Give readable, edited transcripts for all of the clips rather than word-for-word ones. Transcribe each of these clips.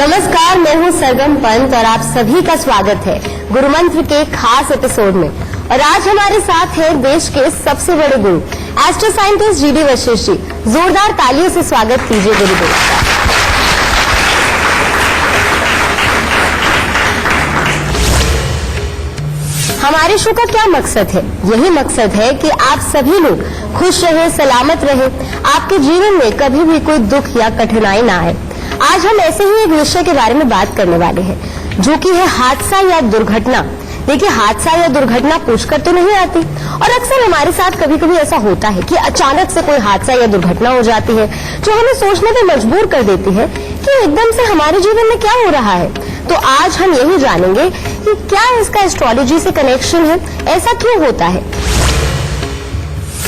नमस्कार, मैं हूं सरगम पंत और आप सभी का स्वागत है गुरुमंत्र के खास एपिसोड में। और आज हमारे साथ है देश के सबसे बड़े गुरु astro scientist GD Vashishtha ji. जोरदार तालियों से स्वागत कीजिए गुरुदेव का। हमारे शो का क्या मकसद है? यही मकसद है कि आप सभी लोग खुश रहे, सलामत रहे, आपके जीवन में कभी भी कोई दुख या कठिनाई ना आए। आज हम ऐसे ही एक विषय के बारे में बात करने वाले हैं, जो कि है हादसा या दुर्घटना। देखिए, हादसा या दुर्घटना पूछकर तो नहीं आती, और अक्सर हमारे साथ कभी कभी ऐसा होता है कि अचानक से कोई हादसा या दुर्घटना हो जाती है, जो हमें सोचने पे मजबूर कर देती है कि एकदम से हमारे जीवन में क्या हो रहा है। तो आज हम यही जानेंगे कि क्या इसका एस्ट्रोलॉजी से कनेक्शन है, ऐसा क्यों होता है।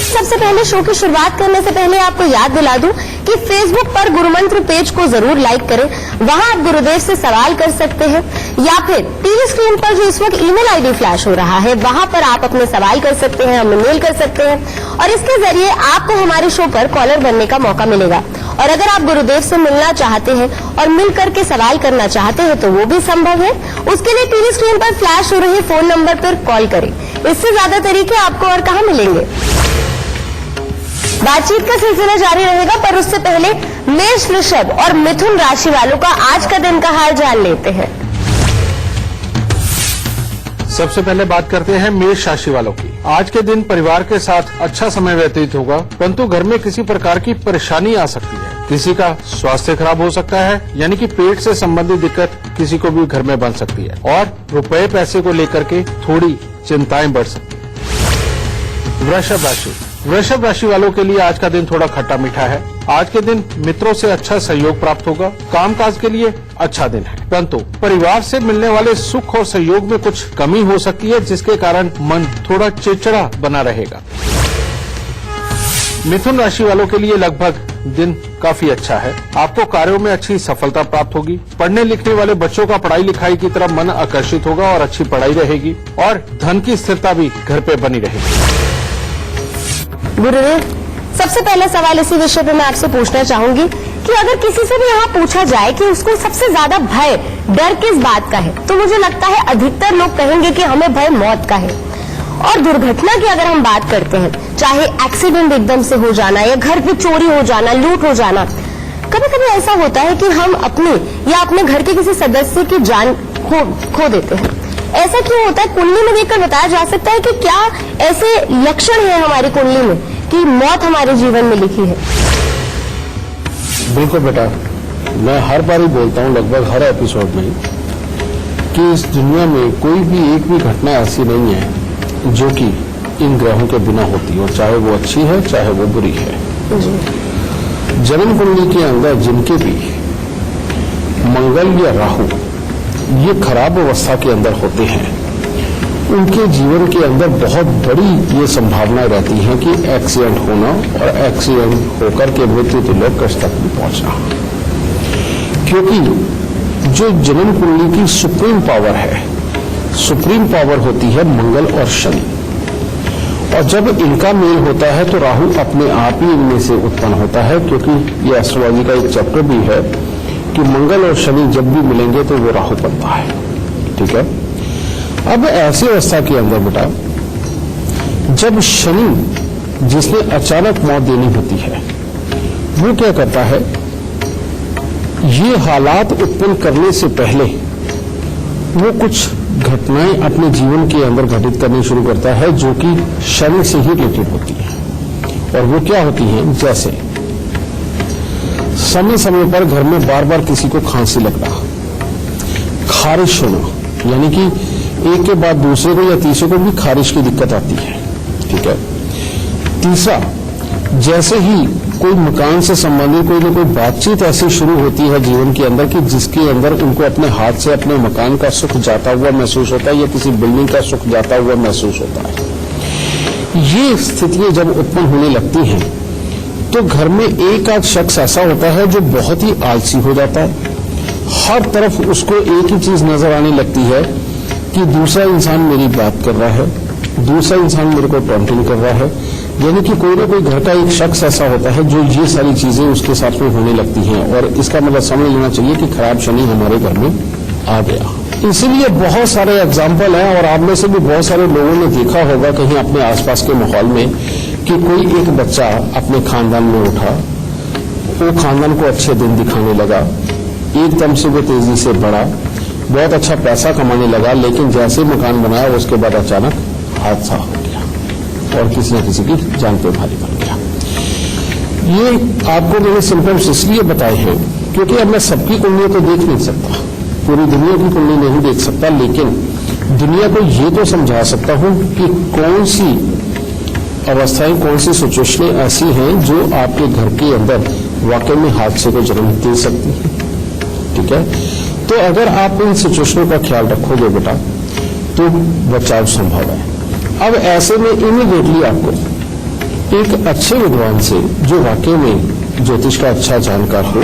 सबसे पहले शो की शुरुआत करने से पहले आपको याद दिला दूं कि फेसबुक पर गुरुमंत्र पेज को जरूर लाइक करें। वहां आप गुरुदेव से सवाल कर सकते हैं, या फिर टीवी स्क्रीन पर जो इस वक्त ईमेल आईडी फ्लैश हो रहा है, वहां पर आप अपने सवाल कर सकते हैं, हमें मेल कर सकते हैं, और इसके जरिए आपको हमारे शो पर कॉलर बनने का मौका मिलेगा। और अगर आप गुरुदेव से मिलना चाहते हैं और मिल करके सवाल करना चाहते हैं तो वो भी संभव है। उसके लिए टीवी स्क्रीन पर फ्लैश हो रहे फोन नंबर पर कॉल करें। इससे ज्यादा तरीके आपको और कहाँ मिलेंगे। बातचीत का सिलसिला जारी रहेगा, पर उससे पहले मेष, वृषभ और मिथुन राशि वालों का आज का दिन का हाल जान लेते हैं। सबसे पहले बात करते हैं मेष राशि वालों की। आज के दिन परिवार के साथ अच्छा समय व्यतीत होगा, परंतु घर में किसी प्रकार की परेशानी आ सकती है। किसी का स्वास्थ्य खराब हो सकता है, यानी कि पेट से संबंधित दिक्कत किसी को भी घर में बन सकती है, और रुपए पैसे को लेकर के थोड़ी चिंताएं बढ़ सकती है। वृषभ राशि वालों के लिए आज का दिन थोड़ा खट्टा मीठा है। आज के दिन मित्रों से अच्छा सहयोग प्राप्त होगा। कामकाज के लिए अच्छा दिन है, परंतु परिवार से मिलने वाले सुख और सहयोग में कुछ कमी हो सकती है, जिसके कारण मन थोड़ा चिड़चिड़ा बना रहेगा। मिथुन राशि वालों के लिए लगभग दिन काफी अच्छा है। आपको कार्यों में अच्छी सफलता प्राप्त होगी। पढ़ने लिखने वाले बच्चों का पढ़ाई लिखाई की तरफ मन आकर्षित होगा और अच्छी पढ़ाई रहेगी, और धन की स्थिरता भी घर पे बनी रहेगी। गुरुदेव, सबसे पहला सवाल इसी विषय पे मैं आपसे पूछना चाहूंगी कि अगर किसी से भी यहाँ पूछा जाए कि उसको सबसे ज्यादा भय, डर किस बात का है, तो मुझे लगता है अधिकतर लोग कहेंगे कि हमें भय मौत का है। और दुर्घटना की अगर हम बात करते हैं, चाहे एक्सीडेंट एकदम से हो जाना या घर पे चोरी हो जाना, लूट हो जाना, कभी कभी ऐसा होता है कि हम अपने या अपने घर के किसी सदस्य की जान खो देते हैं। ऐसा क्यों होता है? कुंडली में देखकर बताया जा सकता है कि क्या ऐसे लक्षण है हमारी कुंडली में कि मौत हमारे जीवन में लिखी है? बिल्कुल बेटा, मैं हर बार ही बोलता हूँ, लगभग हर एपिसोड में, कि इस दुनिया में कोई भी एक भी घटना ऐसी नहीं है जो कि इन ग्रहों के बिना होती हो, चाहे वो अच्छी है चाहे वो बुरी है। जन्म कुंडली के अंदर जिनके भी मंगल या राहु ये खराब अवस्था के अंदर होते हैं, उनके जीवन के अंदर बहुत बड़ी ये संभावना रहती है कि एक्सीडेंट होना और एक्सीडेंट होकर के मृत्यु तुल्य कष्ट तक भी पहुंचना। क्योंकि जो जन्म कुंडली की सुप्रीम पावर है, सुप्रीम पावर होती है मंगल और शनि, और जब इनका मेल होता है तो राहु अपने आप ही इनमें से उत्पन्न होता है। क्योंकि ये एस्ट्रोलॉजी का एक चैप्टर भी है कि मंगल और शनि जब भी मिलेंगे तो वो राहु बनता है। ठीक है। अब ऐसी अवस्था के अंदर बेटा, जब शनि जिसने अचानक मौत देनी होती है, वो क्या करता है, ये हालात उत्पन्न करने से पहले वो कुछ घटनाएं अपने जीवन के अंदर घटित करनी शुरू करता है, जो कि शनि से ही रिलेटेड होती है। और वो क्या होती है, जैसे समय समय पर घर में बार बार किसी को खांसी लगना, खारिश होना, यानी कि एक के बाद दूसरे को या तीसरे को भी खारिश की दिक्कत आती है। ठीक है। तीसरा, जैसे ही कोई मकान से संबंधित कोई ना कोई बातचीत ऐसी शुरू होती है जीवन के अंदर कि जिसके अंदर उनको अपने हाथ से अपने मकान का सुख जाता हुआ महसूस होता है या किसी बिल्डिंग का सुख जाता हुआ महसूस होता है। ये स्थितियां जब उत्पन्न होने लगती हैं तो घर में एक आध शख्स ऐसा होता है जो बहुत ही आलसी हो जाता है। हर तरफ उसको एक ही चीज नजर आने लगती है कि दूसरा इंसान मेरी बात कर रहा है, दूसरा इंसान मेरे को टॉन्टिंग कर रहा है, यानी कि कोई ना कोई घर का एक शख्स ऐसा होता है जो ये सारी चीजें उसके साथ में होने लगती हैं, और इसका मतलब समझ लेना चाहिए कि खराब शनि हमारे घर में आ गया। इसीलिए बहुत सारे एग्जाम्पल हैं, और आप में से भी बहुत सारे लोगों ने देखा होगा कहीं अपने आसपास के माहौल में कि कोई एक बच्चा अपने खानदान में उठा, वो खानदान को अच्छे दिन दिखाने लगा, एकदम से वो तेजी से बढ़ा, बहुत अच्छा पैसा कमाने लगा, लेकिन जैसे मकान बनाया उसके बाद अचानक हादसा हो गया और किसी न किसी की जान पे भारी पड़ गया। ये आपको मैंने सिम्टम्स इसलिए बताए हैं क्योंकि अब मैं सबकी कुंडलियां तो देख नहीं सकता, पूरी दुनिया की कुंडली नहीं देख सकता, लेकिन दुनिया को ये तो समझा सकता हूं कि कौन सी अवस्थाएं, कौन सी सिचुएशनें ऐसी हैं जो आपके घर के अंदर वाकई में हादसे को जन्म दे सकती हैं। ठीक है, तो अगर आप इन सिचुएशनों का ख्याल रखोगे बेटा तो बचाव संभव है। अब ऐसे में इमीडिएटली आपको एक अच्छे विद्वान से, जो वाकई में ज्योतिष का अच्छा जानकार हो,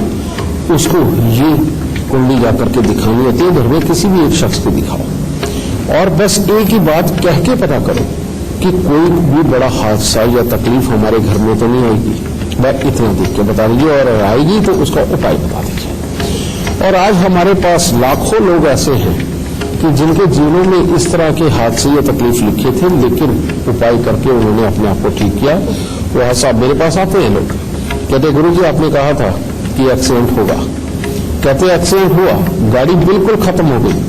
उसको ये कुंडली जाकर के दिखानी होती है। घर में किसी भी एक शख्स को दिखाओ और बस एक ही बात कह के पता करो कि कोई भी बड़ा हादसा या तकलीफ हमारे घर में तो नहीं आएगी, बस इतना देख के बता दीजिए, और अगर आएगी तो उसका उपाय बता दीजिए। और आज हमारे पास लाखों लोग ऐसे हैं कि जिनके जीवनों में इस तरह के हादसे या तकलीफ लिखे थे, लेकिन उपाय करके उन्होंने अपने आप को ठीक किया। वह साहब मेरे पास आते हैं लोग, कहते गुरुजी आपने कहा था कि एक्सीडेंट होगा, कहते एक्सीडेंट हुआ, गाड़ी बिल्कुल खत्म हो गई,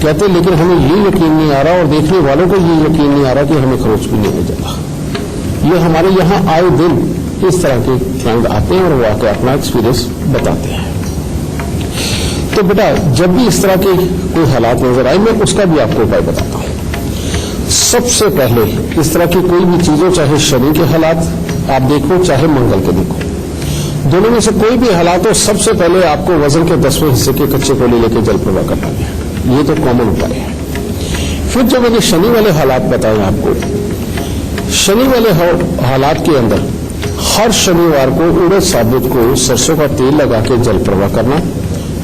कहते लेकिन हमें ये यकीन नहीं आ रहा और देखने वालों को ये यकीन नहीं आ रहा कि हमें खरोच भी नहीं हो जाता। ये हमारे यहाँ आए दिन इस तरह के क्लाइंट आते हैं और वो आके अपना एक्सपीरियंस बताते हैं। तो बेटा जब भी इस तरह के कोई हालात नजर आए, मैं उसका भी आपको उपाय बताता हूं। सबसे पहले इस तरह की कोई भी चीजों, चाहे शनि के हालात आप देखो, चाहे मंगल के देखो, दोनों में से कोई भी हालात हो, सबसे पहले आपको वजन के 10वें हिस्से के कच्चे कोयले लेके जल प्रवाह करना है। ये तो कॉमन उपाय है। फिर जो मैंने शनि वाले हालात बताए आपको, शनि वाले हालात के अंदर हर शनिवार को उड़द साबुत को सरसों का तेल लगा के जल प्रवाह करना,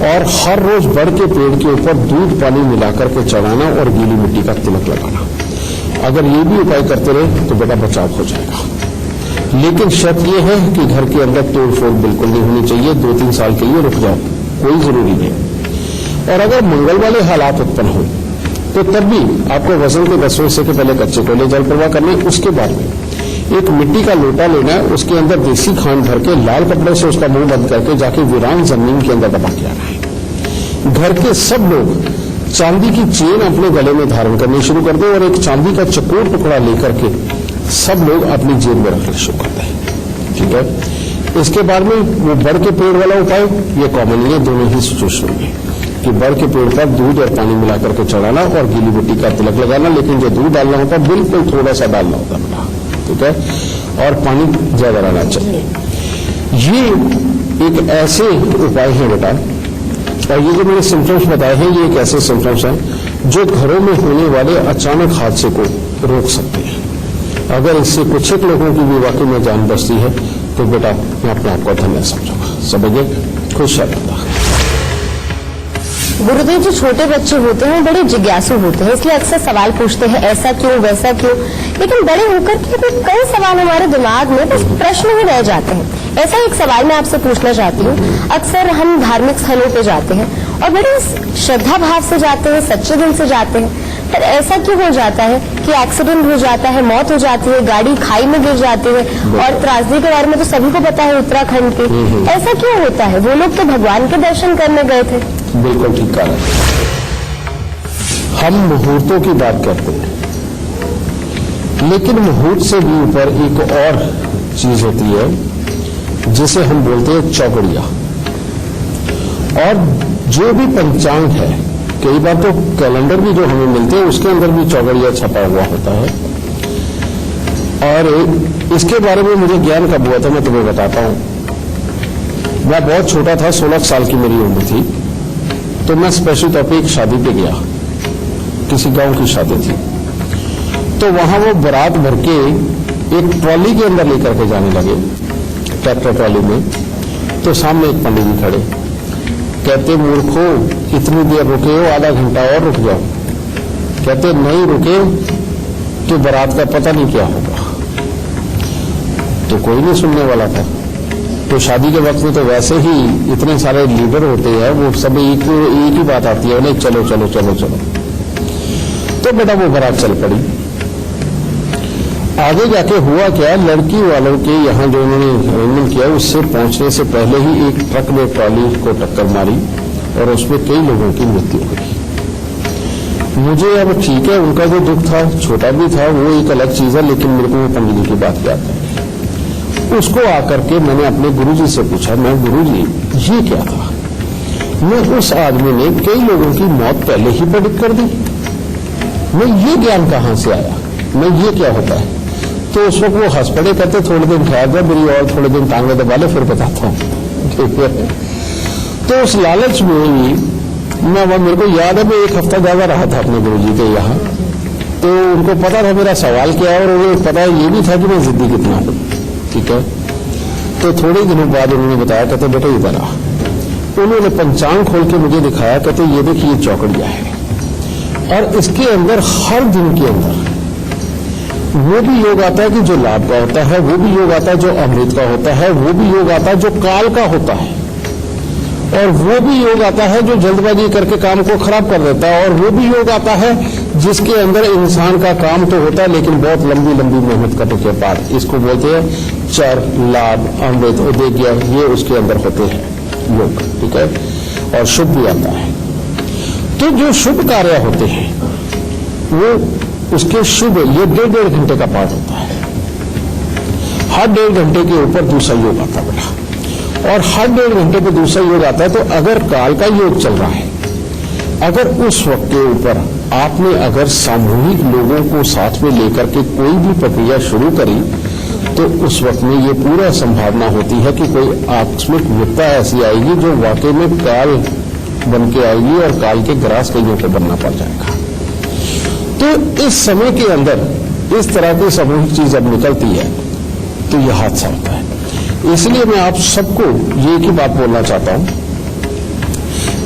और हर रोज बड़ के पेड़ के ऊपर दूध पानी मिलाकर के चढ़ाना और गीली मिट्टी का तिलक लगाना। अगर ये भी उपाय करते रहे तो बेटा बचाव हो जाएगा। लेकिन शर्त यह है कि घर के अंदर तोड़ फोड़ बिल्कुल नहीं होनी चाहिए। 2-3 साल के लिए रुक जाओ, कोई जरूरी नहीं। और अगर मंगल वाले हालात उत्पन्न हो तो तब भी आपको वजन के 10वें हिस्से के पहले कच्चे कोयले जल प्रवाह करने, उसके बाद में एक मिट्टी का लोटा लेना है, उसके अंदर देसी खांड भर के लाल कपड़े से उसका मुंह बंद करके जाके वीरान जमीन के अंदर दबा के आना है। घर के सब लोग चांदी की चेन अपने गले में धारण करनी शुरू कर दो और एक चांदी का चकोर टुकड़ा लेकर के सब लोग अपनी जेब में रखना शुरू कर दें। ठीक है, इसके बाद में वो बड़ के पेड़ वाला उपाय, ये कॉमन है दोनों ही सिचुएशन में, कि बड़ के पेड़ पर दूध और पानी मिला करके चढ़ाना और गीली मिट्टी का तिलक लगाना, लेकिन जो दूध डालना होता है बिल्कुल थोड़ा सा डालना होता है। ठीक है, और पानी ज्यादा रहना चाहिए। ये एक ऐसे उपाय है बेटा, और ये जो मैंने सिम्टम्स बताए हैं, ये एक ऐसे सिम्टम्स हैं जो घरों में होने वाले अचानक हादसे को रोक सकते हैं। अगर इससे कुछ एक लोगों की भी वाकई में जान बचती है तो बेटा मैं अपने आप को धन्य समझूंगा। समझिए, खुश रहता। गुरुदेव, जो छोटे बच्चे होते हैं बड़े जिज्ञासु होते हैं, इसलिए अक्सर सवाल पूछते हैं ऐसा क्यों वैसा क्यों, लेकिन बड़े होकर के कई सवाल हमारे दिमाग में बस प्रश्न ही रह जाते हैं। ऐसा एक सवाल मैं आपसे पूछना चाहती हूँ। अक्सर हम धार्मिक स्थलों पे जाते हैं और बड़े श्रद्धा भाव से जाते हैं, सच्चे दिल से जाते हैं, पर ऐसा क्यों हो जाता है कि एक्सीडेंट हो जाता है, मौत हो जाती है, गाड़ी खाई में गिर जाती है। और त्रासदी के बारे में तो सभी को पता है, उत्तराखंड के। ऐसा क्यों होता है? वो लोग तो भगवान के दर्शन करने गए थे। बिल्कुल ठीक कहा। हम मुहूर्तों की बात करते हैं, लेकिन मुहूर्त से भी ऊपर एक और चीज होती है जिसे हम बोलते हैं चौगड़िया। और जो भी पंचांग है, कई बार तो कैलेंडर भी जो हमें मिलते हैं उसके अंदर भी चौगड़िया छपा हुआ होता है। और इसके बारे में मुझे ज्ञान कब हुआ था मैं तुम्हें बताता हूं। मैं बहुत छोटा था, 16 साल की मेरी उम्र थी, तो मैं स्पेशल तौर पे एक शादी पे गया, किसी गांव की शादी थी। तो वहां वो बारात भर के एक ट्रॉली के अंदर लेकर के जाने लगे, ट्रैक्टर ट्रॉली में। तो सामने एक पंडित जी खड़े, कहते मूर्खो इतनी देर रुके हो, आधा घंटा और रुक जाओ। कहते नहीं रुके तो बारात का पता नहीं क्या होगा। तो कोई नहीं सुनने वाला था। तो शादी के वक्त में तो वैसे ही इतने सारे लीडर होते हैं, वो सब एक ही बात आती है, नहीं चलो चलो चलो चलो। तो बेटा वो बारात चल पड़ी। आगे जाके हुआ क्या, लड़की वालों के यहाँ जो उन्होंने अरेंजमेंट किया उससे पहुंचने से पहले ही एक ट्रक ने ट्रॉली को टक्कर मारी और उसमें कई लोगों की मृत्यु हुई। मुझे अब ठीक है, उनका जो दुख था छोटा भी था, वो एक अलग चीज है, लेकिन मेरे को वो पंडित जी की बात याद है। उसको आकर के मैंने अपने गुरुजी से पूछा, मैं गुरुजी ये क्या था? मैं उस आदमी ने कई लोगों की मौत पहले ही प्रेडिक्ट कर दी, मैं ये ज्ञान कहां से आया, मैं ये क्या होता है? तो उस वक्त वो हंस पड़े, कहते थोड़े दिन ठहर जाए, मेरी और थोड़े दिन टांगे दबा ले, फिर बताता हूं। ठीक है। तो उस लालच में ही मैं, मेरे को याद है, मैं एक हफ्ता ज्यादा रहा था अपने गुरुजी के यहाँ। तो उनको पता था मेरा सवाल क्या है, और उन्हें पता ये भी था कि मैं जिद्दी कितना हूं। ठीक है। तो थोड़े दिनों बाद उन्होंने बताया, कहते बेटा इधर आ। उन्होंने पंचांग खोल के मुझे दिखाया, कहते ये देखिए ये चौकड़िया है, और इसके अंदर हर दिन के अंदर वो भी योग आता है कि जो लाभ का होता है, वो भी योग आता है जो अमृत का होता है, वो भी योग आता है जो काल का होता है, और वो भी योग आता है जो जल्दबाजी करके काम को खराब कर देता है, और वो भी योग आता है जिसके अंदर इंसान का काम तो होता है लेकिन बहुत लंबी लंबी मेहनत करने के बाद। इसको बोलते हैं चर, लाभ, अमृत, उद्देश्य, ये उसके अंदर होते हैं योग। ठीक है। और शुभ भी आता है। तो जो शुभ कार्य होते हैं वो उसके शुभ, ये 1.5 घंटे का पाठ होता है। हर 1.5 घंटे के ऊपर दूसरा योग आता है बेटा, और हर 1.5 घंटे पे दूसरा योग आता है। तो अगर काल का योग चल रहा है, अगर उस वक्त के ऊपर आपने अगर सामूहिक लोगों को साथ में लेकर के कोई भी प्रक्रिया शुरू करी, तो उस वक्त में ये पूरा संभावना होती है कि कोई आकस्मिक विपदा ऐसी आएगी जो वाकई में काल बन के आएगी, और काल के ग्रास कईयों को बनना पड़ जाएगा। तो इस समय के अंदर इस तरह की सामूहिक चीज अब निकलती है, तो यह हादसा होता है। इसलिए मैं आप सबको ये एक ही बात बोलना चाहता हूं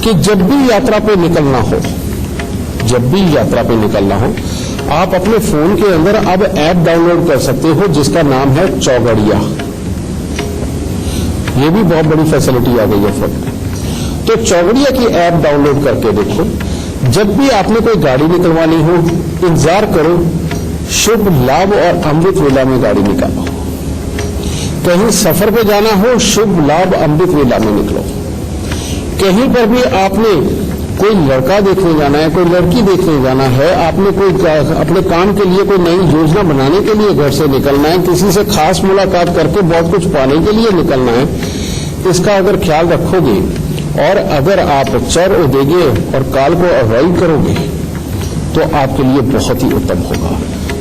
कि जब भी यात्रा पे निकलना हो, जब भी यात्रा पे निकलना हो, आप अपने फोन के अंदर अब ऐप डाउनलोड कर सकते हो जिसका नाम है चौगड़िया। ये भी बहुत बड़ी फैसिलिटी आ गई है फोन में। तो चौगड़िया की ऐप डाउनलोड करके देखो, जब भी आपने कोई गाड़ी निकलवानी हो, इंतजार करो, शुभ, लाभ और अमृत वेला में गाड़ी निकालो। कहीं सफर पे जाना हो, शुभ, लाभ, अमृत वेला में निकलो। कहीं पर भी आपने कोई लड़का देखने जाना है, कोई लड़की देखने जाना है, आपने कोई अपने काम के लिए कोई नई योजना बनाने के लिए घर से निकलना है, किसी से खास मुलाकात करके बहुत कुछ पाने के लिए निकलना है, इसका अगर ख्याल रखोगे और अगर आप चर, उद्देश्य और काल को अवॉइड करोगे तो आपके लिए बहुत ही उत्तम होगा।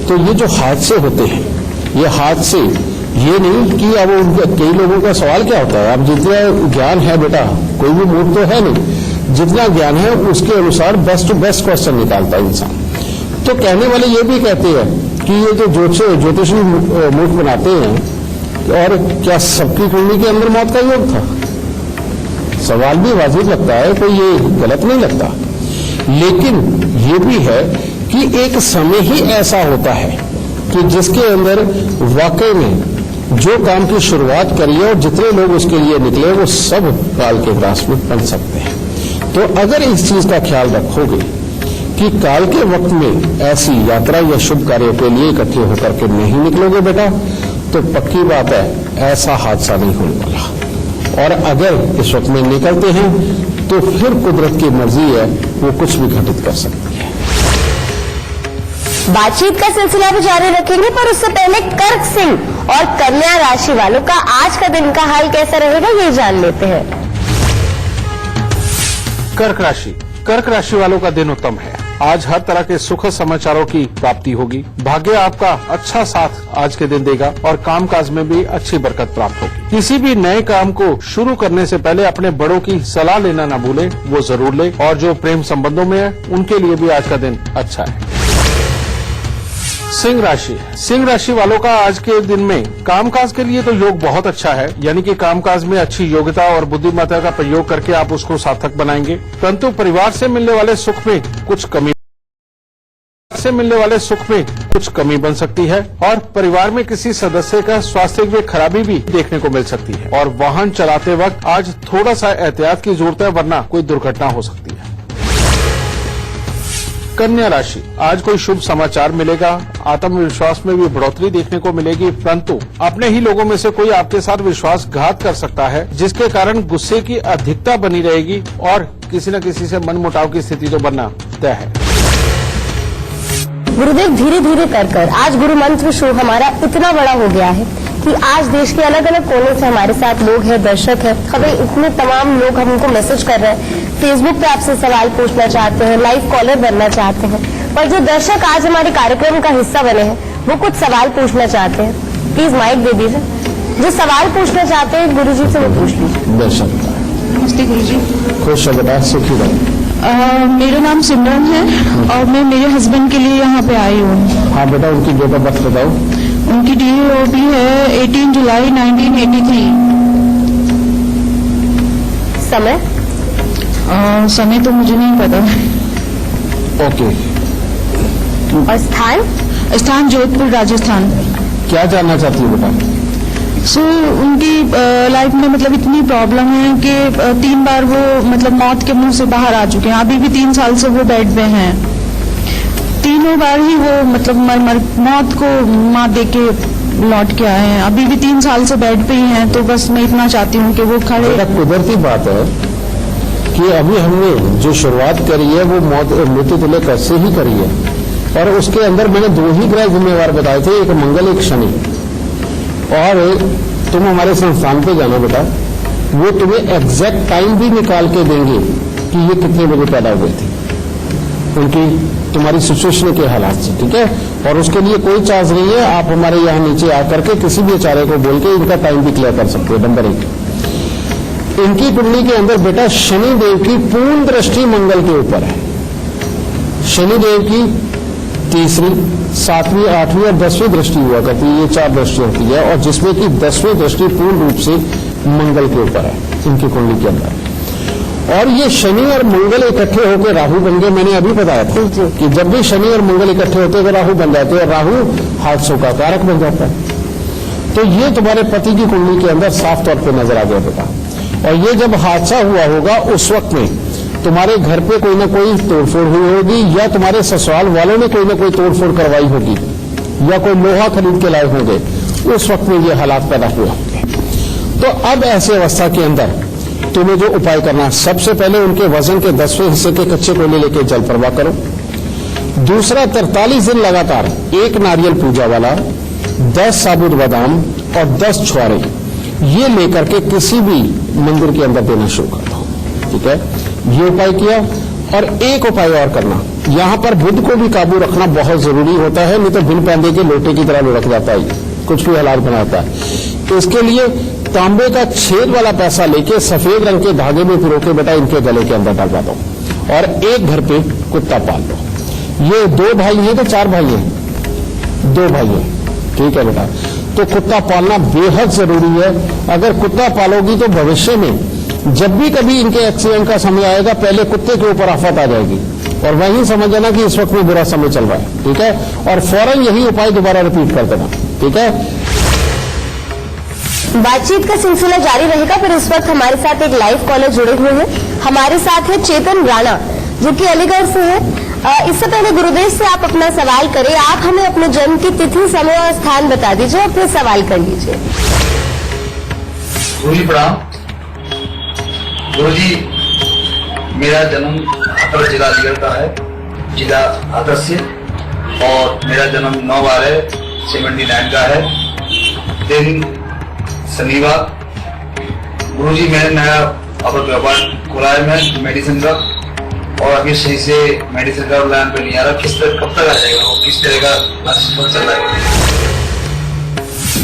तो ये जो हादसे होते हैं, ये हादसे ये नहीं कि अब उनके कई लोगों का सवाल क्या होता है, अब जितना ज्ञान है बेटा, कोई भी मूर्ख तो है नहीं, जितना ज्ञान है उसके अनुसार बेस्ट टू बेस्ट क्वेश्चन निकालता है इंसान। तो कहने वाले ये भी कहते हैं कि ये जो ज्योतिषी मूर्ख बनाते हैं, और क्या सबकी कुंडली के अंदर मौत का योग था? सवाल भी वाजिब लगता है, कोई ये गलत नहीं लगता, लेकिन ये भी है कि एक समय ही ऐसा होता है कि जिसके अंदर वाकई में जो काम की शुरुआत करी है और जितने लोग उसके लिए निकले वो सब काल के ग्रास में बन सकते हैं। तो अगर इस चीज का ख्याल रखोगे कि काल के वक्त में ऐसी यात्रा या शुभ कार्यों के लिए इकट्ठे होकर के नहीं निकलोगे बेटा, तो पक्की बात है ऐसा हादसा नहीं होने वाला। और अगर इस वक्त में निकलते हैं तो फिर कुदरत की मर्जी है, वो कुछ भी घटित कर सकती है। बातचीत का सिलसिला भी जारी रखेंगे, पर उससे पहले कर्क सिंह और कन्या राशि वालों का आज का दिन का हाल कैसा रहेगा ये जान लेते हैं। कर्क राशि वालों का दिन उत्तम है। आज हर तरह के सुखद समाचारों की प्राप्ति होगी। भाग्य आपका अच्छा साथ आज के दिन देगा और कामकाज में भी अच्छी बरकत प्राप्त होगी। किसी भी नए काम को शुरू करने से पहले अपने बड़ों की सलाह लेना ना भूलें, वो जरूर ले। और जो प्रेम संबंधों में है उनके लिए भी आज का दिन अच्छा है। सिंह राशि वालों का आज के दिन में कामकाज के लिए तो योग बहुत अच्छा है, यानी कि कामकाज में अच्छी योग्यता और बुद्धिमत्ता का प्रयोग करके आप उसको सार्थक बनाएंगे। परंतु परिवार से मिलने वाले सुख में कुछ कमी से मिलने वाले सुख में कुछ कमी बन सकती है और परिवार में किसी सदस्य का स्वास्थ्य में खराबी भी देखने को मिल सकती है और वाहन चलाते वक्त आज थोड़ा सा एहतियात की जरूरत है, वरना कोई दुर्घटना हो सकती है। कन्या राशि, आज कोई शुभ समाचार मिलेगा, आत्मविश्वास में भी बढ़ोतरी देखने को मिलेगी, परंतु अपने ही लोगों में से कोई आपके साथ विश्वासघात कर सकता है, जिसके कारण गुस्से की अधिकता बनी रहेगी और किसी न किसी से मनमुटाव की स्थिति तो बनना तय है। गुरुदेव, धीरे धीरे कर आज गुरु मंत्र शो हमारा इतना बड़ा हो गया है कि आज देश के अलग अलग कोने से हमारे साथ लोग हैं, दर्शक हैं। हमें इतने तमाम लोग हमको मैसेज कर रहे हैं, फेसबुक पे आपसे सवाल पूछना चाहते हैं, लाइव कॉलर बनना चाहते हैं। पर जो दर्शक आज हमारे कार्यक्रम का हिस्सा बने हैं, वो कुछ सवाल पूछना चाहते हैं। प्लीज माइक दे दीजिए। जो सवाल पूछना चाहते हैं गुरु जी से वो पूछ लीजिए। नमस्ते गुरु जी। खुश बता, सुखी रहो। मेरा नाम सिमरन है और मैं मेरे हस्बैंड के लिए यहाँ पे आई हूँ। हाँ बेटा, उनकी डेट ऑफ बर्थ बताओ। उनकी DOB है 18 जुलाई 1983। समय? समय तो मुझे नहीं पता। ओके। और स्थान? स्थान जोधपुर, राजस्थान। क्या जानना चाहती हो बेटा? उनकी लाइफ में मतलब इतनी प्रॉब्लम है कि 3 बार वो मतलब मौत के मुंह से बाहर आ चुके हैं। अभी भी 3 साल से वो बेड पे हैं। तीनों बार ही वो मतलब मौत को मात दे के लौट के आए हैं। अभी भी 3 साल से बेड पे ही हैं। तो बस मैं इतना चाहती हूँ कि वो खड़े। कुदरती बात है कि अभी हमने जो शुरुआत करी है वो मृत्यु तुल्य कैसे ही करी है, और उसके अंदर मैंने 2 ही ग्रह जिम्मेवार बताए थे, एक मंगल एक शनि। और तुम हमारे संस्थान पे जाना बेटा, वो तुम्हें एग्जैक्ट टाइम भी निकाल के देंगे कि ये कितने बजे पैदा हुए थे, उनकी तुम्हारी सिचुएशन के हालात से, ठीक है। और उसके लिए कोई चार्ज नहीं है, आप हमारे यहाँ नीचे आकर के किसी भी आचार्य को बोल के इनका टाइम भी क्लियर कर सकते हो। नंबर 1, इनकी कुंडली के अंदर बेटा शनि देव की पूर्ण दृष्टि मंगल के ऊपर है। शनि देव की 3री, 7वीं, 8वीं और 10वीं दृष्टि हुआ करती है। ये 4 दृष्टि होती है, और जिसमें कि 10वीं दृष्टि पूर्ण रूप से मंगल के ऊपर है इनकी कुंडली के अंदर। और ये शनि और मंगल इकट्ठे होकर राहु बन गए। मैंने अभी बताया था कि जब भी शनि और मंगल इकट्ठे होते हैं तो राहु बन जाते हैं, और राहु हादसों का कारक बन जाता है। तो ये तुम्हारे पति की कुंडली के अंदर साफ तौर पर नजर आ गया बेटा। और ये जब हादसा हुआ होगा उस वक्त में तुम्हारे घर पे कोई ना कोई तोड़फोड़ हुई होगी, या तुम्हारे ससुराल वालों ने कोई ना कोई तोड़फोड़ करवाई होगी, या कोई लोहा खरीद के लाए होंगे, उस वक्त में ये हालात पैदा हुए होंगे। तो अब ऐसे अवस्था के अंदर तुम्हें जो उपाय करना है, सबसे पहले उनके वजन के 10वें हिस्से के कच्चे कोयले लेके जल प्रवाह करो। दूसरा, 43 दिन लगातार 1 नारियल पूजा वाला, 10 साबुत बादाम और 10 छुआरे ये लेकर के किसी भी मंदिर के अंदर देना शुरू कर दो, ठीक है। ये उपाय किया। और एक उपाय और करना, यहां पर बुध को भी काबू रखना बहुत जरूरी होता है, नहीं तो बिन पैंदे के लोटे की तरह लुढ़क जाता है, कुछ भी हालात बनाता है। तो इसके लिए तांबे का छेद वाला पैसा लेके सफेद रंग के धागे में पिरो के बेटा इनके गले के अंदर डलवा दो, और एक घर पे कुत्ता पाल लो। ये 2 भाई हैं तो 4 भाई हैं? 2 भाई हैं, ठीक है बेटा। तो कुत्ता पालना बेहद जरूरी है। अगर कुत्ता पालोगी तो भविष्य में जब भी कभी इनके एक्सीडेंट का समय आएगा, पहले कुत्ते के ऊपर आफत आ जाएगी, और वहीं समझ जाना कि इस वक्त में बुरा समय चल रहा है, ठीक है। और फौरन यही उपाय दोबारा रिपीट कर देना, ठीक है। बातचीत का सिलसिला जारी रहेगा, पर इस वक्त हमारे साथ एक लाइव कॉलर जुड़े हुए हैं। हमारे साथ है चेतन राणा, जो कि अलीगढ़ से है। इससे पहले गुरुदेव से आप अपना सवाल करें, आप हमें अपने जन्म की तिथि, समय और स्थान बता दीजिए और फिर सवाल कर लीजिए। गुरुजी प्रणाम। गुरुजी, मेरा जन्म हाथरस जिला अलीगढ़ का है, जिला हाथरस से, और मेरा जन्म 9/12/79 का है, दिन शनिवार। गुरुजी, मैंने नया अपना व्यापार खोला है, मैं मेडिसिन का, और अभी सही से मेडिसिन का प्लान पे नहीं आ रहा। किस तरह, कब तक आ जाएगा, और किस तरह का चल रहा है?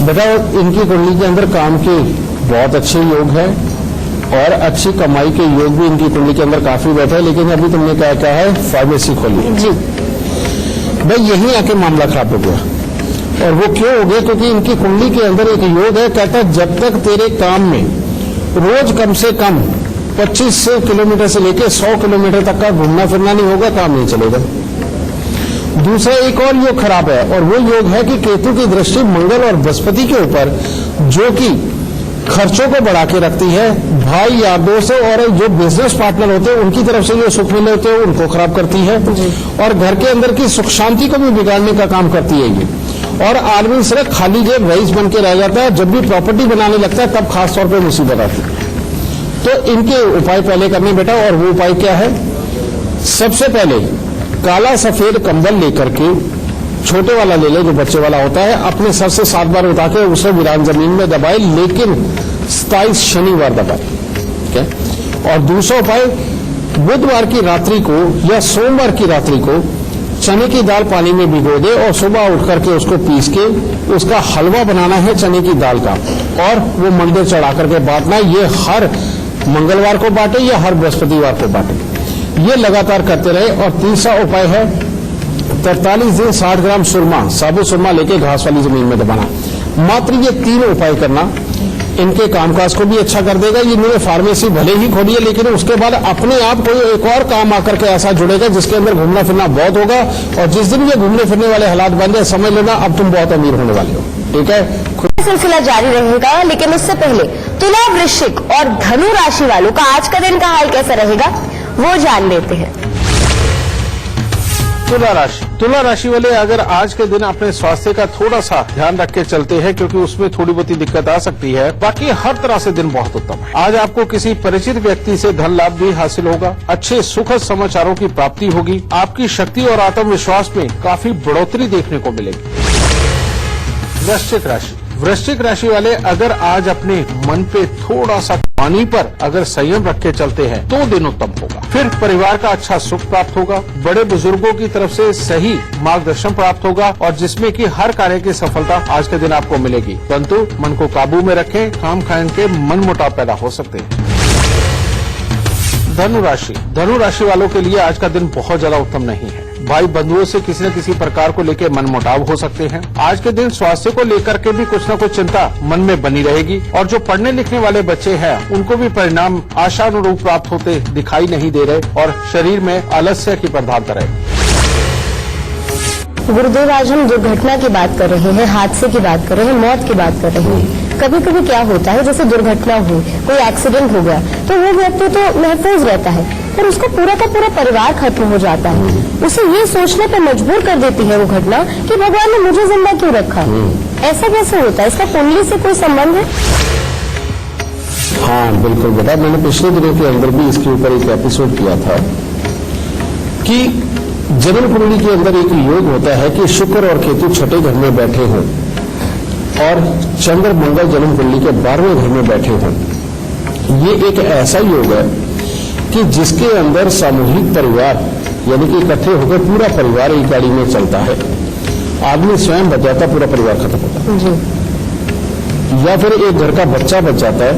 बेटा, इनकी कुंडली के अंदर काम के बहुत अच्छे योग है, और अच्छी कमाई के योग भी इनकी कुंडली के अंदर काफी बैठे हैं। लेकिन अभी तुमने क्या कहा है, फार्मेसी खोली जी भाई, यही आके मामला खराब हो गया। और वो क्यों हो गया? क्योंकि इनकी कुंडली के अंदर एक योग है, कहता है जब तक तेरे काम में रोज कम से कम 25 किलोमीटर से लेकर 100 किलोमीटर तक का घूमना फिरना नहीं होगा, काम नहीं चलेगा। दूसरा एक और योग खराब है, और वो योग है कि केतु की दृष्टि मंगल और बृहस्पति के ऊपर, जो कि खर्चों को बढ़ा के रखती है, भाई यार दोस्तों और जो बिजनेस पार्टनर होते हैं उनकी तरफ से जो सुख मिले होते हैं उनको खराब करती है, और घर के अंदर की सुख शांति को भी बिगाड़ने का काम करती है ये। और आदमी सिर्फ खाली जेब रईस बन के रह जाता है, जब भी प्रॉपर्टी बनाने लगता है तब खास तौर पर मुसीबत आती है। तो इनके उपाय पहले करने बेटा, और वो उपाय क्या है? सबसे पहले काला सफेद कंबल लेकर के, छोटे वाला ले ले जो बच्चे वाला होता है, अपने सर से 7 बार उठा के उसे वीरान जमीन में दबाए, लेकिन 27 शनिवार दबाए, ठीक है। और दूसरा उपाय, बुधवार की रात्रि को या सोमवार की रात्रि को चने की दाल पानी में भिगो दे और सुबह उठ करके उसको पीस के उसका हलवा बनाना है चने की दाल का, और वो मंदिर चढ़ा करके बांटना। ये हर मंगलवार को बांटे या हर बृहस्पतिवार को बांटे, ये लगातार करते रहे। और तीसरा उपाय है 43 दिन 60 ग्राम सुरमा, साबुत सुरमा लेके घास वाली जमीन में दबाना। मात्र ये 3 उपाय करना इनके कामकाज को भी अच्छा कर देगा। ये इन्होंने फार्मेसी भले ही खोली है, लेकिन उसके बाद अपने आप कोई एक और काम आकर के ऐसा जुड़ेगा जिसके अंदर घूमना फिरना बहुत होगा, और जिस दिन ये घूमने फिरने वाले हालात बन जाए, समझ लेना अब तुम बहुत अमीर होने वाले हो, ठीक है। सिलसिला जारी रहेगा, लेकिन उससे पहले तुला, वृश्चिक और धनु राशि वालों का आज का दिन का हाल कैसा रहेगा वो जान लेते हैं। तुला राशि वाले अगर आज के दिन अपने स्वास्थ्य का थोड़ा सा ध्यान रख के चलते हैं, क्योंकि उसमें थोड़ी बहुत दिक्कत आ सकती है, बाकी हर तरह से दिन बहुत उत्तम है। आज आपको किसी परिचित व्यक्ति से धन लाभ भी हासिल होगा, अच्छे सुखद समाचारों की प्राप्ति होगी, आपकी शक्ति और आत्मविश्वास में काफी बढ़ोतरी देखने को मिलेगी। वृश्चिक राशि वाले अगर आज अपने मन पे थोड़ा सा पानी पर अगर संयम रख के चलते हैं तो दिन उत्तम होगा। फिर परिवार का अच्छा सुख प्राप्त होगा, बड़े बुजुर्गों की तरफ से सही मार्गदर्शन प्राप्त होगा, और जिसमें कि हर कार्य की सफलता आज के दिन आपको मिलेगी। परंतु मन को काबू में रखें, काम खान के मनमुटाव पैदा हो सकते हैं। धनु राशि वालों के लिए आज का दिन बहुत ज्यादा उत्तम नहीं है। भाई बंधुओं से किसी न किसी प्रकार को लेकर मनमुटाव हो सकते हैं। आज के दिन स्वास्थ्य को लेकर के भी कुछ न कुछ चिंता मन में बनी रहेगी, और जो पढ़ने लिखने वाले बच्चे हैं उनको भी परिणाम आशानुरूप प्राप्त होते दिखाई नहीं दे रहे, और शरीर में आलस्य की प्रधानता रहे। गुरुदेव, आज हम दुर्घटना की बात कर रहे हैं, हादसे की बात कर रहे हैं, मौत की बात कर रहे हैं। कभी कभी क्या होता है, जैसे दुर्घटना हुई, कोई एक्सीडेंट हो गया, तो वो व्यक्ति तो महफूज रहता है, पर उसका पूरा का पूरा परिवार खत्म हो जाता है। उसे ये सोचने पर मजबूर कर देती है वो घटना कि भगवान ने मुझे जिंदा क्यों रखा। ऐसा कैसे होता है? इसका कुंडली से कोई संबंध है? हाँ बिल्कुल बेटा, मैंने पिछले दिनों के अंदर भी इसके ऊपर एक एपिसोड किया था कि जन्म कुंडली के अंदर एक योग होता है कि शुक्र और केतु छठे घर में बैठे हों और चंद्र मंगल जन्म कुंडली के 12वें घर में बैठे हों। ये एक ऐसा योग है कि जिसके अंदर सामूहिक परिवार यानी कि इकट्ठे होकर पूरा परिवार एक गाड़ी में चलता है। आदमी स्वयं बच जाता, पूरा परिवार खत्म होता है, या फिर एक घर का बच्चा बच जाता है,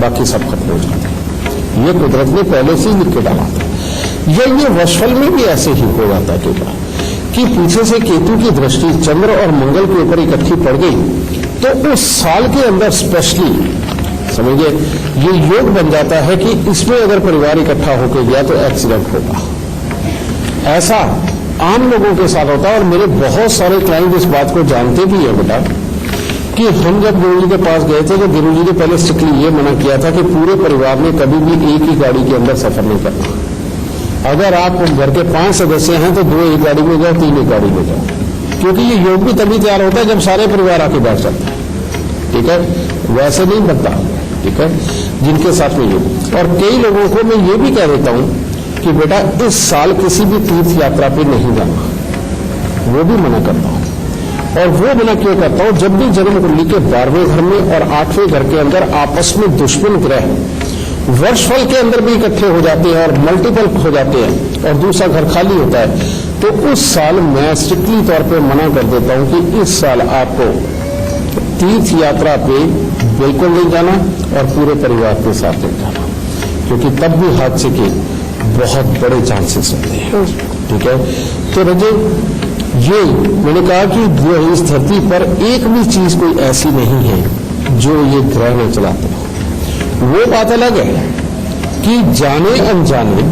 बाकी सब खत्म हो जाता है। ये कुदरत ने पहले से ही लिख के डाला था। ये वर्षफल में भी ऐसे ही हो जाता है कि पीछे से केतु की दृष्टि चंद्र और मंगल के ऊपर इकट्ठी पड़ गई, तो उस साल के अंदर स्पेशली समझिए ये योग बन जाता है कि इसमें अगर परिवार इकट्ठा होकर गया तो एक्सीडेंट होगा। ऐसा आम लोगों के साथ होता है, और मेरे बहुत सारे क्लाइंट इस बात को जानते भी है बेटा कि हम जब गुरु जी के पास गए थे तो गुरु जी ने पहले स्ट्रिक्टली ये मना किया था कि पूरे परिवार ने कभी भी एक ही गाड़ी के अंदर सफर नहीं करना। अगर आप घर के 5 सदस्य हैं तो 2 एक गाड़ी में जाओ, 3 एक गाड़ी में जाओ, क्योंकि ये योग भी तभी तैयार होता है जब सारे परिवार आके बैठ जाते हैं। ठीक है, वैसे नहीं बनता। ठीक है, जिनके साथ में योग। और कई लोगों को मैं ये भी कह देता हूं कि बेटा इस साल किसी भी तीर्थ यात्रा पे नहीं जाना, वो भी मना करता हूं। और वो मना क्यों करता हूं? जब भी जन्म कुंडली के 12वें घर में और 8वें घर के अंदर आपस में दुश्मन ग्रह वर्षफल के अंदर भी इकट्ठे हो जाते हैं और मल्टीपल हो जाते हैं, और दूसरा घर खाली होता है, तो उस साल मैं स्ट्रिक्टली तौर पे मना कर देता हूं कि इस साल आपको तीर्थ यात्रा पे बिल्कुल नहीं जाना और पूरे परिवार के साथ नहीं जाना, क्योंकि तब भी हादसे के बहुत बड़े चांसेस होते हैं। ठीक है, तो रजे ये मैंने कहा कि इस धरती पर एक भी चीज कोई ऐसी नहीं है जो ये ग्रह में चलाते हैं। वो बात अलग है कि जाने अनजाने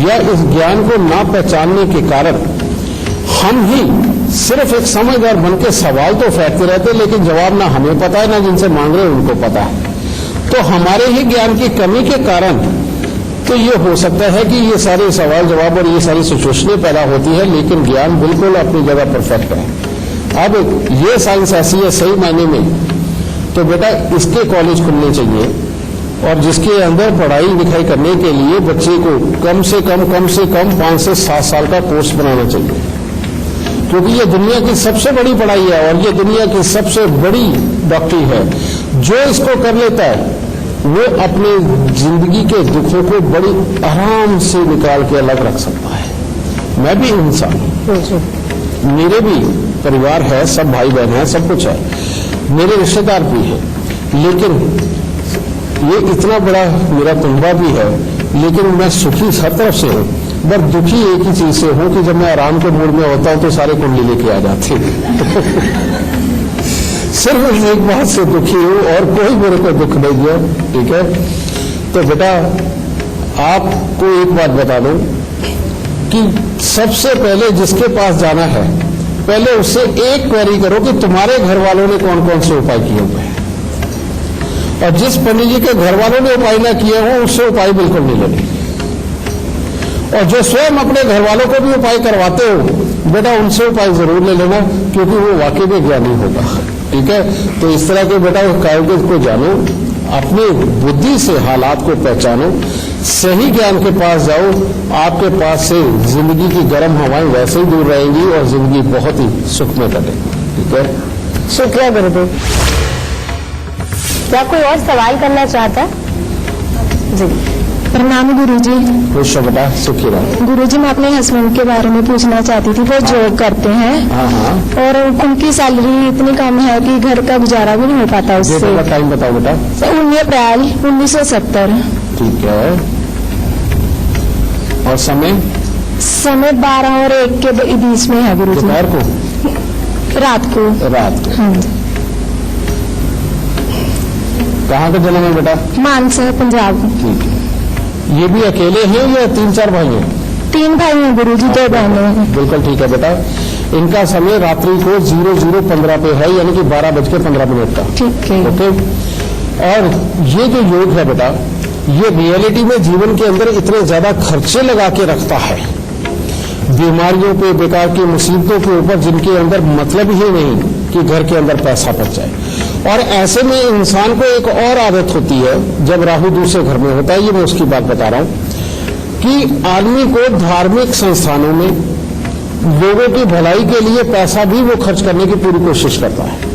या इस ज्ञान को ना पहचानने के कारण हम ही सिर्फ एक समझदार बन के सवाल तो फेंकते रहते, लेकिन जवाब ना हमें पता है ना जिनसे मांग रहे हैं उनको पता है। तो हमारे ही ज्ञान की कमी के कारण तो ये हो सकता है कि ये सारे सवाल जवाब और ये सारी सिचुएशनें पैदा होती है, लेकिन ज्ञान बिल्कुल अपनी जगह परफेक्ट है। अब ये साइंस ऐसी है सही मायने में, तो बेटा इसके कॉलेज खुलने चाहिए और जिसके अंदर पढ़ाई लिखाई करने के लिए बच्चे को कम से कम 5 से 7 साल का कोर्स बनाना चाहिए, क्योंकि ये दुनिया की सबसे बड़ी पढ़ाई है और ये दुनिया की सबसे बड़ी डॉक्टरी है। जो इसको कर लेता है वो अपने जिंदगी के दुखों को बड़ी आराम से निकाल के अलग रख सकता है। मैं भी इंसान हूं, मेरे भी परिवार है, सब भाई बहन है, सब कुछ है, मेरे रिश्तेदार भी हैं, लेकिन ये इतना बड़ा मेरा कुंबा भी है, लेकिन मैं सुखी हर तरफ से हूं। बस दुखी एक ही चीज से हूं कि जब मैं आराम के मूड में होता हूं तो सारे कुंडली लेके आ जाते सिर्फ एक बात से दुखी हूं और कोई मेरे को दुख नहीं दिया। ठीक है, तो बेटा आपको एक बात बता दूं कि सबसे पहले जिसके पास जाना है पहले उससे एक क्वेरी करो कि तुम्हारे घर वालों ने कौन कौन से उपाय किए हुए हैं, और जिस पंडित जी के घर वालों ने उपाय ना किए हो उससे उपाय बिल्कुल नहीं लेने, और जो स्वयं अपने घर वालों को भी उपाय करवाते हो बेटा उनसे उपाय जरूर ले लेना, क्योंकि वो वाकई में ज्ञानी होगा। ठीक है, तो इस तरह के बेटा कायोगत को जानो, अपनी बुद्धि से हालात को पहचानो, सही ज्ञान के पास जाओ, आपके पास से जिंदगी की गर्म हवाएं वैसे ही दूर रहेंगी और जिंदगी बहुत ही सुखमय कटेगी। ठीक है, शुक्रिया गुरुदेव। क्या कोई और सवाल करना चाहता है? जी प्रणाम गुरुजी। खुश हो बेटा, सुखी रहो। गुरुजी मैं अपने हस्बैंड के बारे में पूछना चाहती थी, वो जॉब करते हैं हाँ, और उनकी सैलरी इतनी कम है कि घर का गुजारा भी नहीं हो पाता उससे। डेट ऑफ टाइम बताओ बेटा। 19 अप्रैल 1970। ठीक है, और समय 12 और 1 के बीच में है गुरुजी। दोपहर को, रात को। हाँ जी। कहाँ का जन्म है बेटा? मानसा, पंजाब। ठीक है, ये भी अकेले हैं या 3-4 भाई हैं? 3 भाई हैं गुरुजी, 2 बहनें हैं। बिल्कुल ठीक है बेटा। इनका समय रात्रि को 00:15 पे है, यानी कि 12:15 का। ठीक है। ओके, और ये जो योग है बेटा, ये रियलिटी में जीवन के अंदर इतने ज्यादा खर्चे लगा के रखता है बीमारियों पे, बेकार की मुसीबतों के ऊपर, जिनके अंदर मतलब ही नहीं कि घर के अंदर पैसा बच जाए। और ऐसे में इंसान को एक और आदत होती है जब राहु दूसरे घर में होता है, ये मैं उसकी बात बता रहा हूं कि आदमी को धार्मिक संस्थानों में लोगों की भलाई के लिए पैसा भी वो खर्च करने की पूरी कोशिश करता है।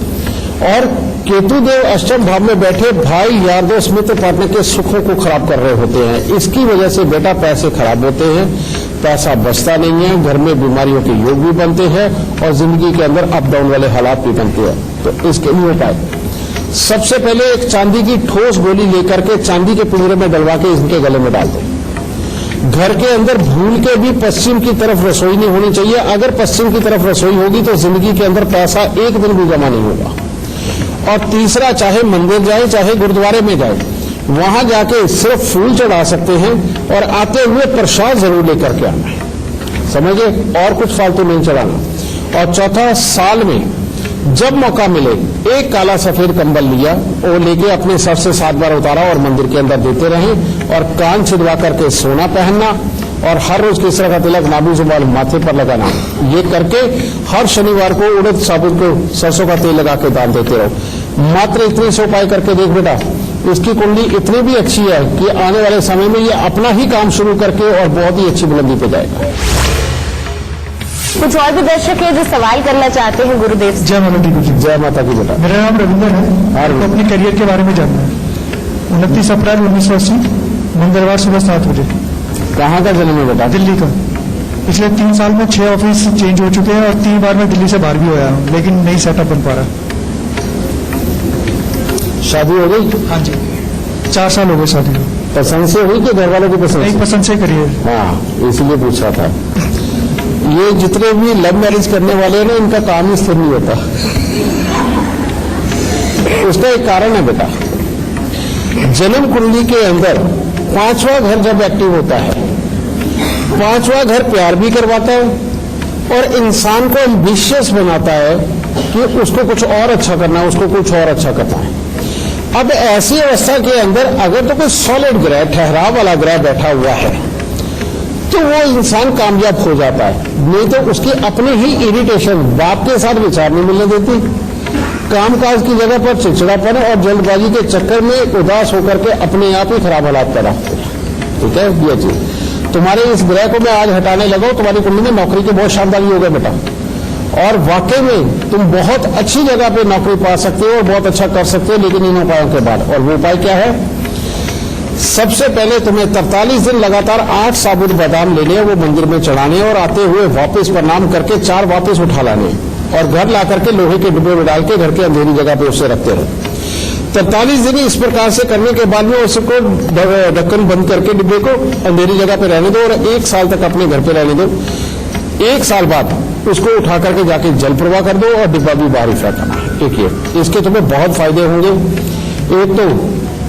और केतुदेव अष्टम भाव में बैठे भाई, यार दोस्त, मित्र, पार्टनर के सुखों को खराब कर रहे होते हैं। इसकी वजह से बेटा पैसे खराब होते हैं, पैसा बचता नहीं है, घर में बीमारियों के योग भी बनते हैं और जिंदगी के अंदर अप डाउन वाले हालात भी बनते हैं। तो इसके लिए उपाय, सबसे पहले एक चांदी की ठोस गोली लेकर के चांदी के पिंजरे में डलवा के इनके गले में डाल दो। घर के अंदर भूल के भी पश्चिम की तरफ रसोई नहीं होनी चाहिए। अगर पश्चिम की तरफ रसोई होगी तो जिंदगी के अंदर पैसा एक दिन भी जमा नहीं होगा। और तीसरा, चाहे मंदिर जाए चाहे गुरुद्वारे में जाए, वहां जाके सिर्फ फूल चढ़ा सकते हैं और आते हुए प्रसाद जरूर लेकर के आना है, समझे, और कुछ फालतू नहीं चढ़ाना। और चौथा, साल में जब मौका मिले एक काला सफेद कंबल लिया और लेके अपने सर से 7 बार उतारा और मंदिर के अंदर देते रहें, और कान छिदवा करके सोना पहनना, और हर रोज केसर का तिलक नाभि से बाल माथे पर लगाना। ये करके हर शनिवार को उड़द साबुत को सरसों का तेल लगा के दान देते रहो। मात्र इतने से उपाय करके देख बेटा, इसकी कुंडली इतनी भी अच्छी है कि आने वाले समय में ये अपना ही काम शुरू करके और बहुत ही अच्छी बुलंदी पे जाएगा। कुछ और भी दर्शक है जो सवाल करना चाहते हैं गुरुदेव से? जय माता दी गुरुजी। जय माता की बेटा। मेरा नाम रविंदर है। आपको अपने करियर के बारे में जानना है। 29 अप्रैल 1980 मंगलवार सुबह 7 बजे। कहाँ का जन्म है बेटा? दिल्ली का। पिछले 3 साल में 6 ऑफिस चेंज हो चुके हैं और 3 बार मैं दिल्ली से बाहर भी होया हूँ, लेकिन नहीं सेटअप बन पा रहा। शादी हो गई? हाँ जी, 4 साल हो गए शादी को। पसंद से हुई कि घर वालों की पसंद नहीं, से? पसंद से करिए। हाँ, इसलिए पूछ रहा था। ये जितने भी लव मैरिज करने वाले हैं ना, इनका काम ही स्थिर नहीं होता। उसका एक कारण है बेटा, जन्म कुंडली के अंदर 5वां घर जब एक्टिव होता है, 5वां घर प्यार भी करवाता है, और इंसान को एम्बिशियस बनाता है कि उसको कुछ और अच्छा करना है, उसको कुछ और अच्छा करना है। अब ऐसी अवस्था के अंदर अगर तो कोई सॉलिड ग्रह, ठहराव वाला ग्रह बैठा हुआ है, तो वो इंसान कामयाब हो जाता है। नहीं तो उसकी अपनी ही इरिटेशन, बाप के साथ विचार नहीं मिलने देती, कामकाज की जगह पर चिड़चिड़ापन और जल्दबाजी के चक्कर में उदास होकर के अपने आप ही खराब हालात पैदा होते हैं। ठीक है भैया जी, तुम्हारे इस ग्रह को मैं आज हटाने लगा हूं, तुम्हारी कुंडली में नौकरी के बहुत शानदार योग है बेटा, और वाकई में तुम बहुत अच्छी जगह पे नौकरी पा सकते हो और बहुत अच्छा कर सकते हो, लेकिन इन उपायों के बाद। और वो उपाय क्या है? सबसे पहले तुम्हें 43 दिन लगातार 8 साबुत बादाम लेने हैं, वो मंदिर में चढ़ाने और आते हुए वापस प्रणाम करके 4 वापस उठा लाने और घर ला करके लोहे के डिब्बे में डाल के घर के अंधेरी जगह पे उसे रखते रहो। 43 दिन इस प्रकार से करने के बाद में उसको ढक्कन बंद करके डिब्बे को अंधेरी जगह पे रहने दो और 1 साल तक अपने घर पे रहने दो। 1 साल बाद उसको उठा करके जाके जल प्रवाह कर दो और डिब्बा भी बाहर ही फेंकना। एक ये इसके तुम्हें बहुत फायदे होंगे। एक तो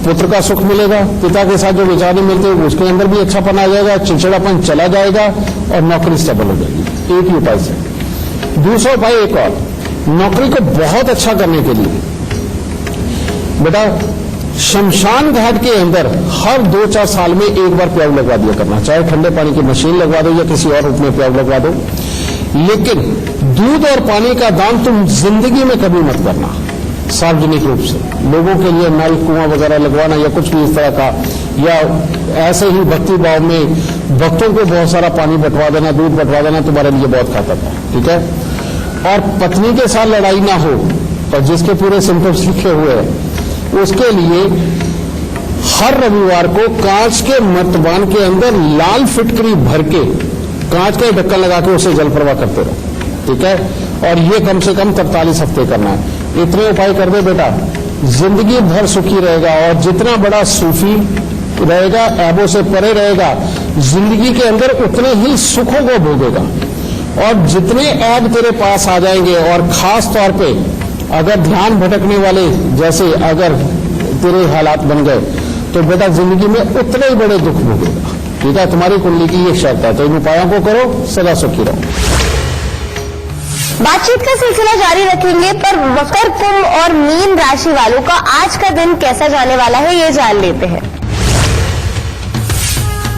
पुत्र का सुख मिलेगा, पिता के साथ जो विचार नहीं मिलते उसके अंदर भी अच्छापन आ जाएगा, चिड़चिड़ापन चला जाएगा और नौकरी स्टेबल हो जाएगी। एक ही उपाय से। दूसरा उपाय एक और, नौकरी को बहुत अच्छा करने के लिए बेटा शमशान घाट के अंदर हर 2-4 साल में एक बार प्याऊ लगवा दिया करना, चाहे ठंडे पानी की मशीन लगवा दो या किसी और रूप में प्याऊ लगवा दो। लेकिन दूध और पानी का दान तुम जिंदगी में कभी मत करना सार्वजनिक रूप से, लोगों के लिए नल कुआं वगैरह लगवाना या कुछ भी इस तरह का, या ऐसे ही भक्ति भाव में भक्तों को बहुत सारा पानी बंटवा देना, दूध बंटवा देना तुम्हारे लिए बहुत घातक है। ठीक है। और पत्नी के साथ लड़ाई ना हो और जिसके पूरे सिम्टम्स लिखे हुए हैं उसके लिए हर रविवार को कांच के मर्तबान के अंदर लाल फिटकरी भर के कांच का ढक्कन लगा के उसे जल प्रवाह करते रहो। ठीक है। और ये कम से कम 43 हफ्ते करना है। इतने उपाय कर दे बेटा, जिंदगी भर सुखी रहेगा और जितना बड़ा सूफी रहेगा, ऐबों से परे रहेगा, जिंदगी के अंदर उतने ही सुखों को भोगेगा। और जितने ऐब तेरे पास आ जाएंगे, और खास तौर पे अगर ध्यान भटकने वाले जैसे अगर तेरे हालात बन गए तो बेटा जिंदगी में उतने ही बड़े दुख भोगेगा। ठीक है। तुम्हारी कुंडली की ये शर्त है, तो इन उपायों को करो, सदा सुखी रहो। बातचीत का सिलसिला जारी रखेंगे, पर मकर, कुंभ और मीन राशि वालों का आज का दिन कैसा जाने वाला है ये जान लेते हैं।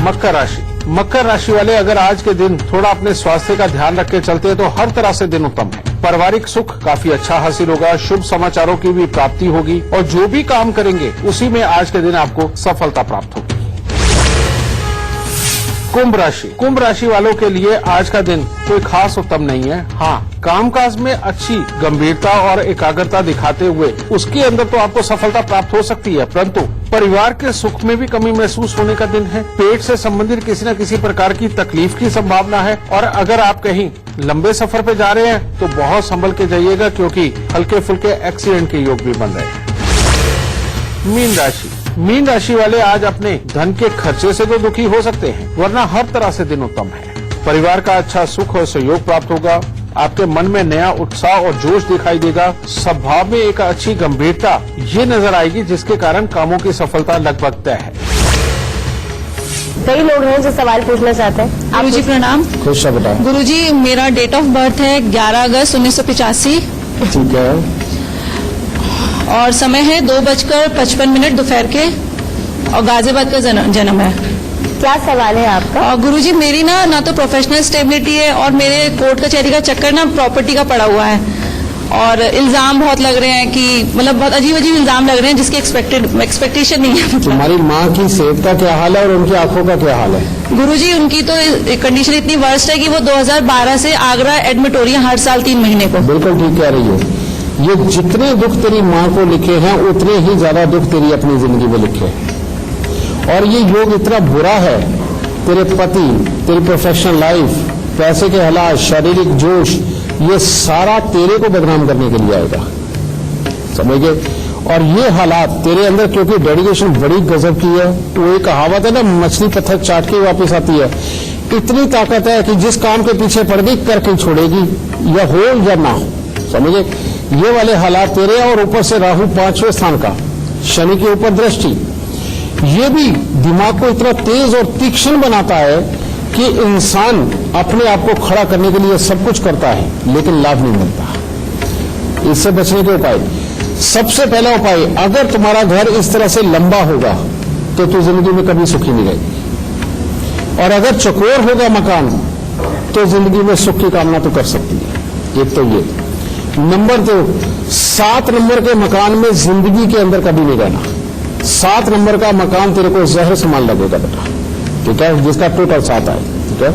मकर राशि। मकर राशि वाले अगर आज के दिन थोड़ा अपने स्वास्थ्य का ध्यान रख के चलते हैं तो हर तरह से दिन उत्तम है। पारिवारिक सुख काफी अच्छा हासिल होगा, शुभ समाचारों की भी प्राप्ति होगी और जो भी काम करेंगे उसी में आज के दिन आपको सफलता प्राप्त होगी। कुंभ राशि। कुंभ राशि वालों के लिए आज का दिन कोई खास उत्तम नहीं है। हाँ, कामकाज में अच्छी गंभीरता और एकाग्रता दिखाते हुए उसके अंदर तो आपको सफलता प्राप्त हो सकती है, परंतु परिवार के सुख में भी कमी महसूस होने का दिन है। पेट से संबंधित किसी न किसी प्रकार की तकलीफ की संभावना है और अगर आप कहीं लंबे सफर पे जा रहे हैं तो बहुत संभल के जाइएगा, क्योंकि हल्के फुल्के एक्सीडेंट के योग भी बन रहे हैं। मीन राशि। मीन राशि वाले आज अपने धन के खर्चे से तो दुखी हो सकते हैं, वरना हर तरह से दिन उत्तम है। परिवार का अच्छा सुख और सहयोग प्राप्त होगा। आपके मन में नया उत्साह और जोश दिखाई देगा। स्वभाव में एक अच्छी गंभीरता ये नजर आएगी, जिसके कारण कामों की सफलता लगभग तय है। कई लोग हैं जो सवाल पूछना चाहते हैं। गुरु जी प्रणाम। खुश है बेटा। गुरु जी, मेरा डेट ऑफ बर्थ है 11 अगस्त 1985 ठीक है। और समय है 2:55 दोपहर के और गाजियाबाद का जन्म है। क्या सवाल है आपका? और गुरुजी, मेरी ना तो प्रोफेशनल स्टेबिलिटी है और मेरे कोर्ट कचहरी का चक्कर ना प्रॉपर्टी का पड़ा हुआ है और इल्जाम बहुत लग रहे हैं कि मतलब बहुत अजीब अजीब इल्जाम लग रहे हैं जिसकी एक्सपेक्टेशन नहीं है। मतलब तुम्हारी माँ की सेहत का क्या हाल है और उनकी आंखों का क्या हाल है? गुरुजी, उनकी तो कंडीशन इतनी वर्स्ट है कि वो 2012 से आगरा एडमिट हो रही है हर साल 3 महीने को। बिल्कुल ठीक कह रही हो। ये जितने दुख तेरी माँ को लिखे हैं उतने ही ज्यादा दुख तेरी अपनी जिंदगी में लिखे हैं। और ये योग इतना बुरा है, तेरे पति, तेरी प्रोफेशनल लाइफ, पैसे के हालात, शारीरिक जोश, ये सारा तेरे को बदनाम करने के लिए आएगा, समझ गए? और ये हालात तेरे अंदर, क्योंकि डेडिकेशन बड़ी गजब की है। वो एक कहावत है ना, मछली पत्थर चाट के वापस आती है। इतनी ताकत है कि जिस काम के पीछे पड़ गई करके छोड़ेगी, या हो या ना हो, समझे? ये वाले हालात तेरे, और ऊपर से राहु 5वें स्थान का, शनि के ऊपर दृष्टि, ये भी दिमाग को इतना तेज और तीक्ष्ण बनाता है कि इंसान अपने आप को खड़ा करने के लिए सब कुछ करता है लेकिन लाभ नहीं मिलता। इससे बचने के उपाय, सबसे पहला उपाय, अगर तुम्हारा घर इस तरह से लंबा होगा तो तू जिंदगी में कभी सुखी नहीं रहेगी, और अगर चौकोर होगा मकान तो जिंदगी में सुख की कामना तो कर सकती है। एक तो ये। नंबर 2, 7 नंबर के मकान में जिंदगी के अंदर कभी नहीं रहना। 7 नंबर का मकान तेरे को जहर समान लगेगा बेटा, ठीक है, जिसका टोटल 7 है, ठीक है।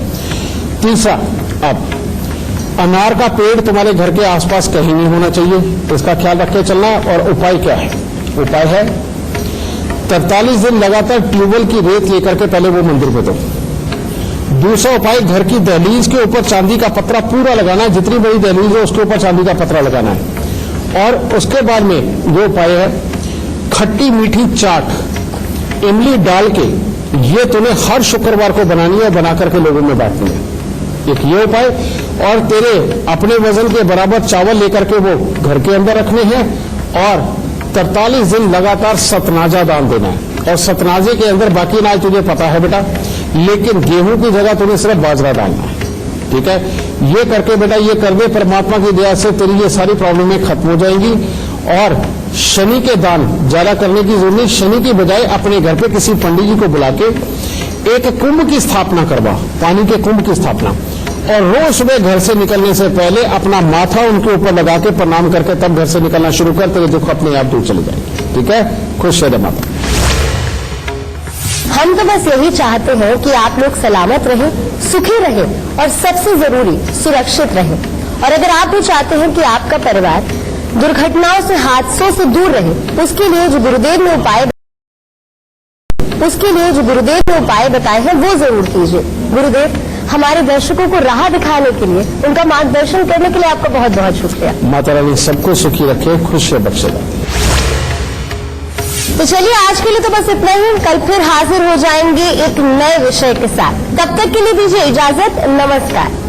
तीसरा, अब अनार का पेड़ तुम्हारे घर के आसपास कहीं नहीं होना चाहिए, इसका ख्याल रख के चलना। और उपाय क्या है? उपाय है 43 दिन लगातार ट्यूबवेल की रेत लेकर के पहले वो मंदिर में दो। दूसरा उपाय, घर की दहलीज के ऊपर चांदी का पत्रा पूरा लगाना है, जितनी बड़ी दहलीज है उसके ऊपर चांदी का पत्रा लगाना है। और उसके बाद में जो उपाय है, खट्टी मीठी चाट इमली डाल के ये तुम्हें हर शुक्रवार को बनानी है, बना करके लोगों में बांटनी है। एक ये उपाय, और तेरे अपने वजन के बराबर चावल लेकर के वो घर के अंदर रखने हैं, और 43 दिन लगातार सतनाजा दान देना है। और सतनाजे के अंदर बाकी अनाज तुझे पता है बेटा, लेकिन गेहूं की जगह तुम्हें सिर्फ बाजरा डालना है, ठीक है। ये करके बेटा, ये कर दे, परमात्मा की दया से तेरी ये सारी प्रॉब्लमें खत्म हो जाएंगी। और शनि के दान ज्यादा करने की जरूरत नहीं, शनि की बजाय अपने घर पे किसी पंडित जी को बुला के एक कुंभ की स्थापना करवा, पानी के कुंभ की स्थापना, और रोज सुबह घर से निकलने से पहले अपना माथा उनके ऊपर लगा के प्रणाम करके तब घर से निकलना शुरू कर, तेरे दुख अपने आप दूर चले जाएंगे, ठीक है। खुश रहे माता। हम तो बस यही चाहते हैं कि आप लोग सलामत रहें, सुखी रहें और सबसे जरूरी सुरक्षित रहें। और अगर आप भी चाहते हैं कि आपका परिवार दुर्घटनाओं से, हादसों से दूर रहे, उसके लिए जो गुरुदेव ने उपाय बताए हैं वो जरूर कीजिए। गुरुदेव, हमारे दर्शकों को राह दिखाने के लिए, उनका मार्गदर्शन करने के लिए आपका बहुत बहुत शुक्रिया। माता रानी सबको सुखी रखे, खुश बख्शे। तो चलिए, आज के लिए तो बस इतना ही। कल फिर हाजिर हो जाएंगे एक नए विषय के साथ। तब तक के लिए दीजिए इजाजत। नमस्कार।